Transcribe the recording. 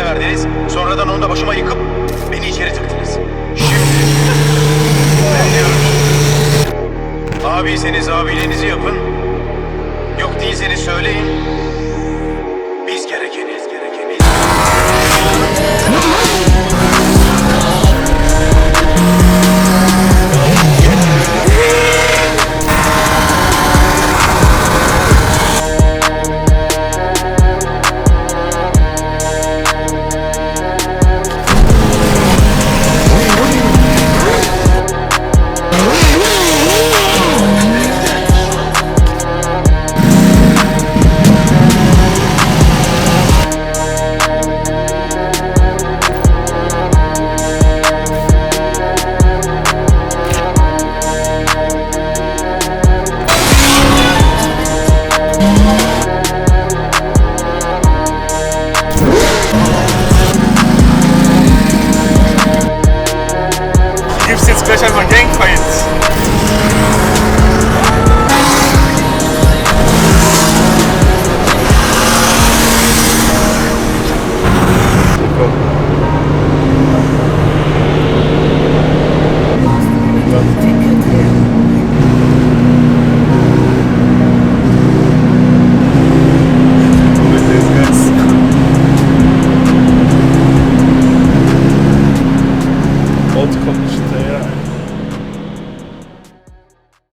para verdiniz. Sonradan onu da başıma yıkıp beni içeri tıktınız. Şimdi ben diyorum. Abiyseniz abiliğinizi yapın. Yok değilseniz söyleyin.